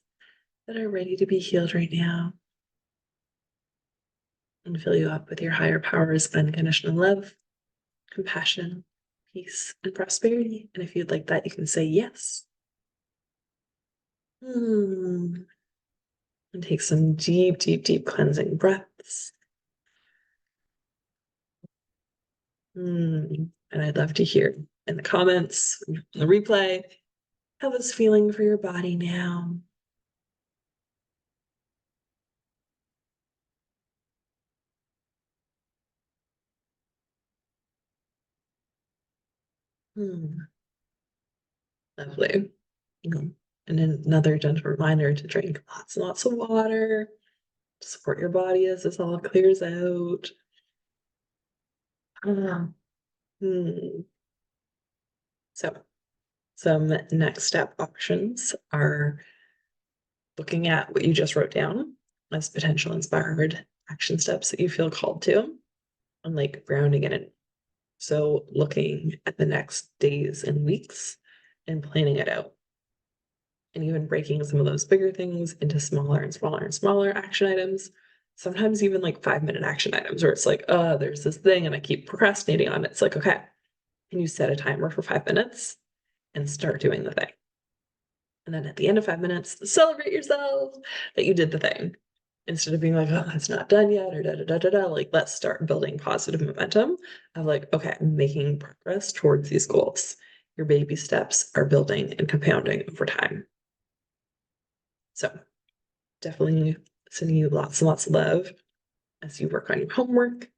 Speaker 1: that are ready to be healed right now, and fill you up with your higher powers, unconditional love, compassion, peace, and prosperity. And if you'd like that, you can say yes. And take some deep, deep, deep cleansing breaths. And I'd love to hear in the comments, in the replay, how it's feeling for your body now. Hmm. Lovely. And then another gentle reminder to drink lots and lots of water to support your body as this all clears out. Um, hmm. So, some next step options are looking at what you just wrote down as potential inspired action steps that you feel called to, and like grounding in it. So, looking at the next days and weeks and planning it out, and even breaking some of those bigger things into smaller and smaller and smaller action items. Sometimes even like 5-minute action items where it's like, there's this thing and I keep procrastinating on it. It's like, okay, can you set a timer for 5 minutes and start doing the thing? And then at the end of 5 minutes, celebrate yourself that you did the thing. Instead of being like, oh, it's not done yet, or da da da da da, like, let's start building positive momentum of like, okay, I'm making progress towards these goals. Your baby steps are building and compounding over time. So definitely sending you lots and lots of love as you work on your homework,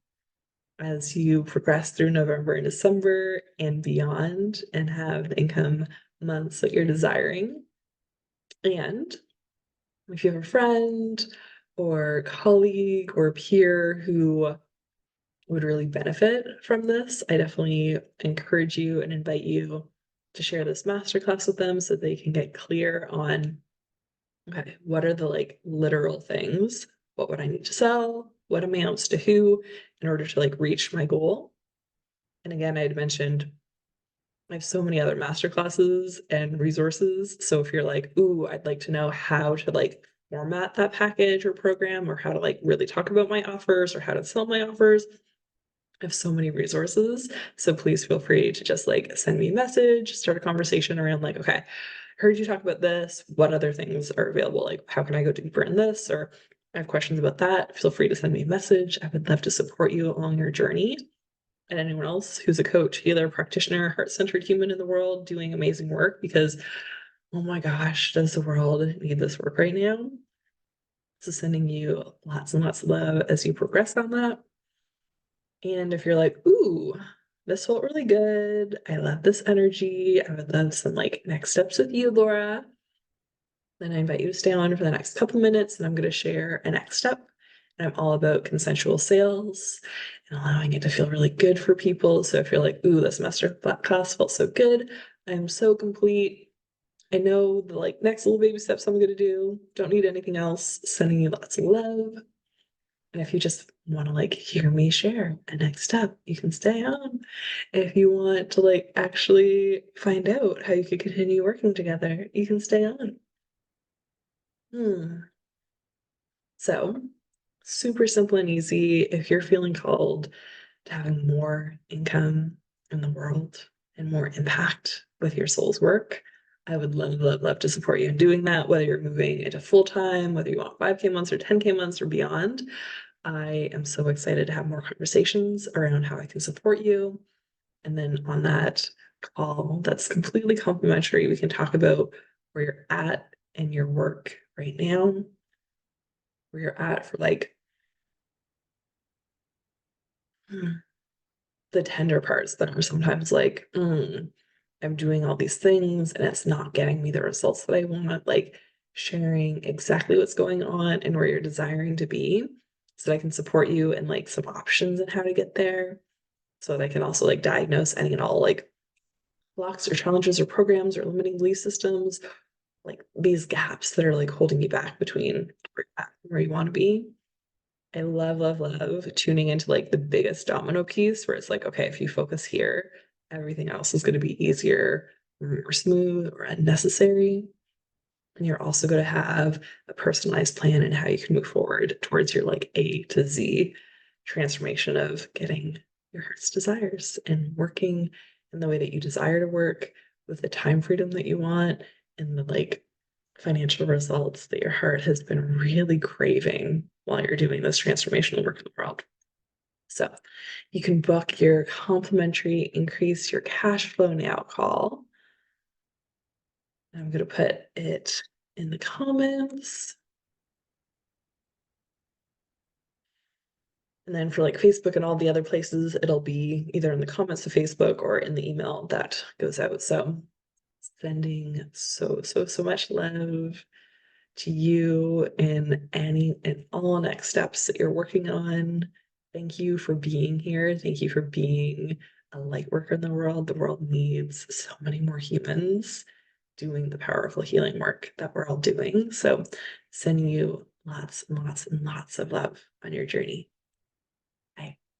Speaker 1: as you progress through November and December and beyond, and have the income months that you're desiring. And if you have a friend or colleague or peer who would really benefit from this, I definitely encourage you and invite you to share this masterclass with them so they can get clear on, okay, what are the like literal things? What would I need to sell? What amounts to who in order to like reach my goal? And again, I had mentioned I have so many other masterclasses and resources. So if you're like, ooh, I'd like to know how to like format that package or program, or how to like really talk about my offers or how to sell my offers, I have so many resources. So please feel free to just like send me a message, start a conversation around like, okay, heard you talk about this. What other things are available? Like, how can I go deeper in this? Or I have questions about that. Feel free to send me a message. I would love to support you along your journey. And anyone else who's a coach, healer, practitioner, heart-centered human in the world doing amazing work, because oh my gosh, does the world need this work right now? So sending you lots and lots of love as you progress on that. And if you're like, ooh, this felt really good. I love this energy. I would love some like next steps with you, Laura. Then I invite you to stay on for the next couple minutes, and I'm going to share a next step. And I'm all about consensual sales and allowing it to feel really good for people. So if you're like, ooh, this semester class felt so good, I'm so complete. I know the like next little baby steps I'm going to do. Don't need anything else. Sending you lots of love. And if you just want to like hear me share a next step, you can stay on. If you want to like actually find out how you could continue working together, you can stay on. Hmm. So, super simple and easy. If you're feeling called to having more income in the world and more impact with your soul's work, I would love, love, love to support you in doing that, whether you're moving into full time, whether you want 5K months or 10K months or beyond. I am so excited to have more conversations around how I can support you. And then on that call, that's completely complimentary, we can talk about where you're at in your work right now, where you're at for like the tender parts that are sometimes like, I'm doing all these things and it's not getting me the results that I want, like sharing exactly what's going on and where you're desiring to be so that I can support you and like some options on how to get there. So that I can also like diagnose any and all like blocks or challenges or programs or limiting belief systems like these gaps that are like holding you back between where you want to be. I love, love, love tuning into like the biggest domino piece where it's like, okay, if you focus here, everything else is going to be easier, or smooth, or unnecessary. And you're also going to have a personalized plan and how you can move forward towards your like A to Z transformation of getting your heart's desires and working in the way that you desire to work with the time freedom that you want and the like financial results that your heart has been really craving while you're doing this transformational work in the world. So you can book your complimentary increase your cash flow now call. I'm going to put it in the comments. And then for like Facebook and all the other places, it'll be either in the comments to Facebook or in the email that goes out. So sending so, so, so much love to you and any and all next steps that you're working on. Thank you for being here. Thank you for being a light worker in the world. The world needs so many more humans doing the powerful healing work that we're all doing. So sending you lots and lots and lots of love on your journey.